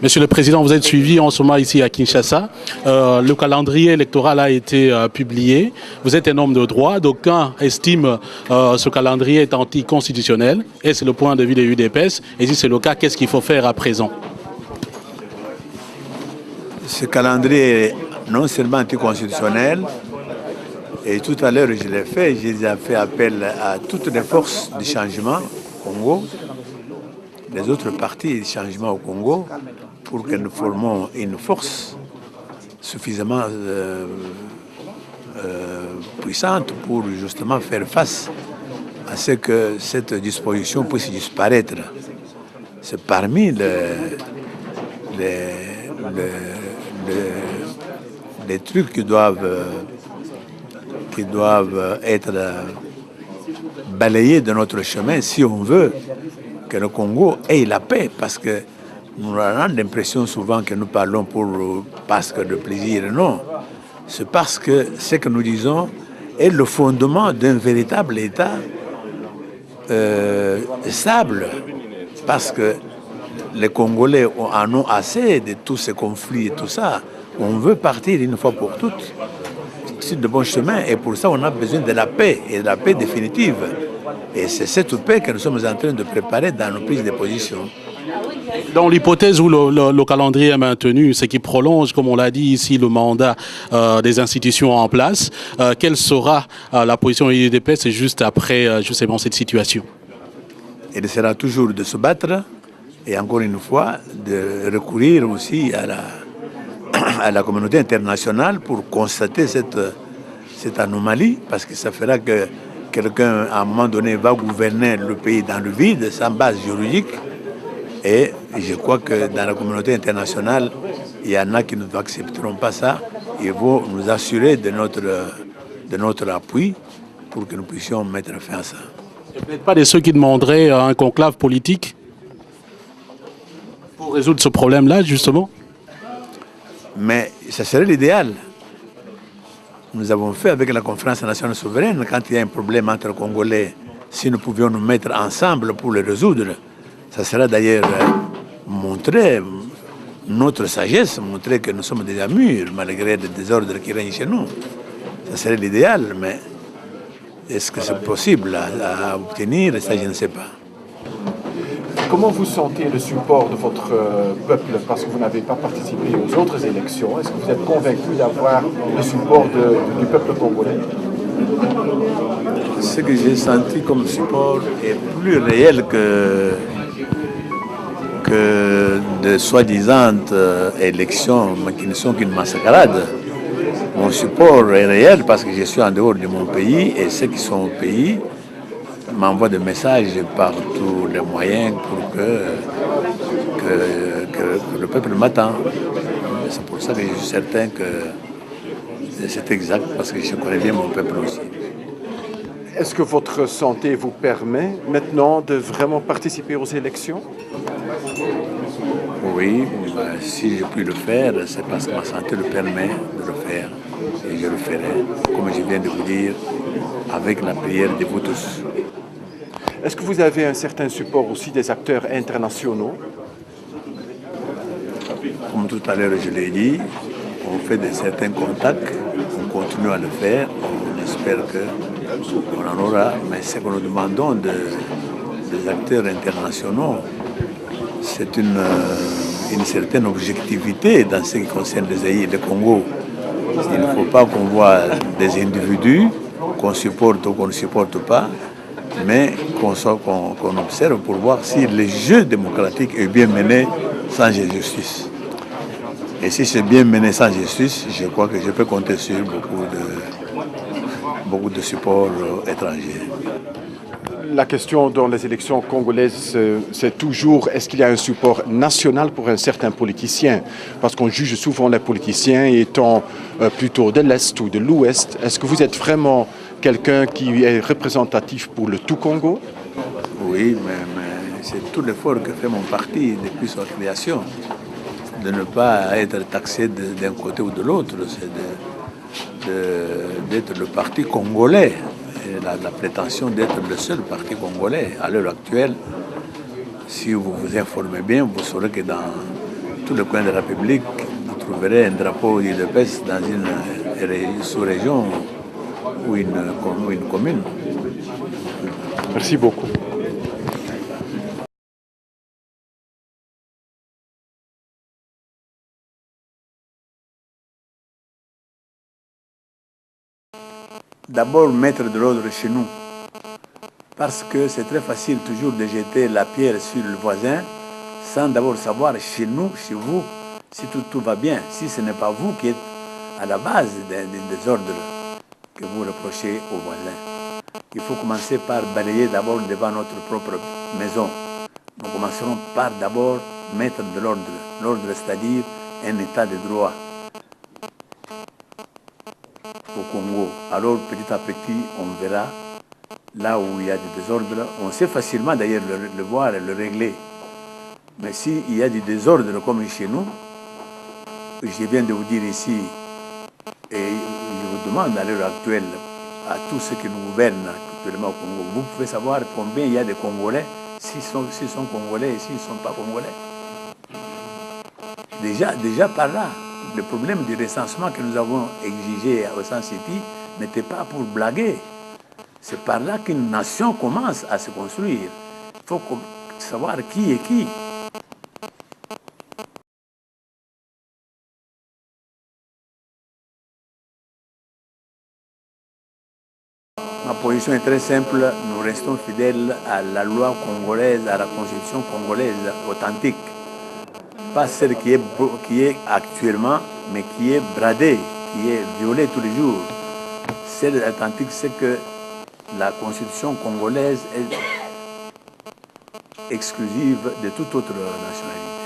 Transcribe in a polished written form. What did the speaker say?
Monsieur le Président, vous êtes suivi en ce moment ici à Kinshasa. Le calendrier électoral a été publié. Vous êtes un homme de droit. D'aucuns estiment ce calendrier est anticonstitutionnel. Et c'est le point de vue de l'UDPS. Et si c'est le cas, qu'est-ce qu'il faut faire à présent? Ce calendrier est non seulement anticonstitutionnel, et tout à l'heure je l'ai fait, j'ai fait appel à toutes les forces du changement au Congo, les autres partis du changement au Congo, pour que nous formions une force suffisamment puissante pour justement faire face à ce que cette disposition puisse disparaître. C'est parmi les trucs qui doivent être balayés de notre chemin si on veut que le Congo ait la paix, parce que nous avons l'impression souvent que nous parlons parce que de plaisir. Non, c'est parce que ce que nous disons est le fondement d'un véritable État stable, parce que les Congolais en ont assez de tous ces conflits et tout ça. On veut partir une fois pour toutes sur de bons chemins, et pour ça on a besoin de la paix, et de la paix définitive. Et c'est cette paix que nous sommes en train de préparer dans nos prises de position. Dans l'hypothèse où le calendrier est maintenu, ce qui prolonge, comme on l'a dit ici, le mandat des institutions en place, quelle sera la position de l'UDPS juste après justement cette situation? Il sera toujours de se battre, et encore une fois, de recourir aussi à la communauté internationale pour constater cette anomalie, parce que ça fera que quelqu'un, à un moment donné, va gouverner le pays dans le vide, sans base juridique. Et je crois que dans la communauté internationale, il y en a qui n'accepteront pas ça. Ils vont nous assurer de notre appui pour que nous puissions mettre fin à ça. Et peut-être pas de ceux qui demanderaient un conclave politique pour résoudre ce problème-là, justement? Mais ça serait l'idéal. Nous avons fait avec la conférence nationale souveraine, quand il y a un problème entre Congolais, si nous pouvions nous mettre ensemble pour le résoudre, ça sera d'ailleurs montrer notre sagesse, montrer que nous sommes déjà mûrs, malgré les désordres qui règnent chez nous. Ça serait l'idéal, mais est-ce que c'est possible à obtenir? Ça, je ne sais pas. Comment vous sentez le support de votre peuple, parce que vous n'avez pas participé aux autres élections? Est-ce que vous êtes convaincu d'avoir le support du peuple congolais? Ce que j'ai senti comme support est plus réel que de soi-disant élections qui ne sont qu'une mascarade. Mon support est réel parce que je suis en dehors de mon pays, et ceux qui sont au pays m'envoie des messages par tous les moyens pour que le peuple m'attend. C'est pour ça que je suis certain que c'est exact, parce que je connais bien mon peuple aussi. Est-ce que votre santé vous permet maintenant de vraiment participer aux élections? Oui, si je puis le faire, c'est parce que ma santé le permet de le faire. Et je le ferai, comme je viens de vous dire, avec la prière de vous tous. Est-ce que vous avez un certain support aussi des acteurs internationaux? Comme tout à l'heure je l'ai dit, on fait de certains contacts, on continue à le faire, on espère qu'on en aura, mais ce que nous demandons des acteurs internationaux, c'est une certaine objectivité dans ce qui concerne le Congo. Il ne faut pas qu'on voit des individus qu'on supporte ou qu'on ne supporte pas, mais qu'on observe pour voir si le jeu démocratique est bien mené sans justice. Et si c'est bien mené sans justice, je crois que je peux compter sur beaucoup de support étranger. La question dans les élections congolaises, c'est toujours est-ce qu'il y a un support national pour un certain politicien? Parce qu'on juge souvent les politiciens étant plutôt de l'Est ou de l'Ouest. Est-ce que vous êtes vraiment quelqu'un qui est représentatif pour le tout Congo? Oui, mais c'est tout l'effort que fait mon parti depuis sa création, de ne pas être taxé d'un côté ou de l'autre, c'est d'être le parti congolais. Et la prétention d'être le seul parti congolais à l'heure actuelle. Si vous vous informez bien, vous saurez que dans tous les coins de la République, vous trouverez un drapeau UDPS dans une sous-région ou une commune. Merci beaucoup. D'abord mettre de l'ordre chez nous, parce que c'est très facile toujours de jeter la pierre sur le voisin sans d'abord savoir chez nous, chez vous, si tout va bien, si ce n'est pas vous qui êtes à la base des désordres que vous reprochez aux voisins. Il faut commencer par balayer d'abord devant notre propre maison. Nous commencerons par d'abord mettre de l'ordre, c'est-à-dire un état de droit au Congo. Alors petit à petit, on verra là où il y a du désordre. On sait facilement d'ailleurs le voir et le régler. Mais s'il y a du désordre comme chez nous, je viens de vous dire ici, et je vous demande à l'heure actuelle, à tous ceux qui nous gouvernent actuellement au Congo, vous pouvez savoir combien il y a de Congolais, s'ils sont Congolais et s'ils ne sont pas Congolais. Déjà par là, le problème du recensement que nous avons exigé au Sun City n'était pas pour blaguer. C'est par là qu'une nation commence à se construire. Il faut savoir qui est qui. Ma position est très simple, nous restons fidèles à la loi congolaise, à la constitution congolaise authentique. Pas celle qui est actuellement, mais qui est bradée, qui est violée tous les jours. Celle authentique, c'est que la constitution congolaise est exclusive de toute autre nationalité.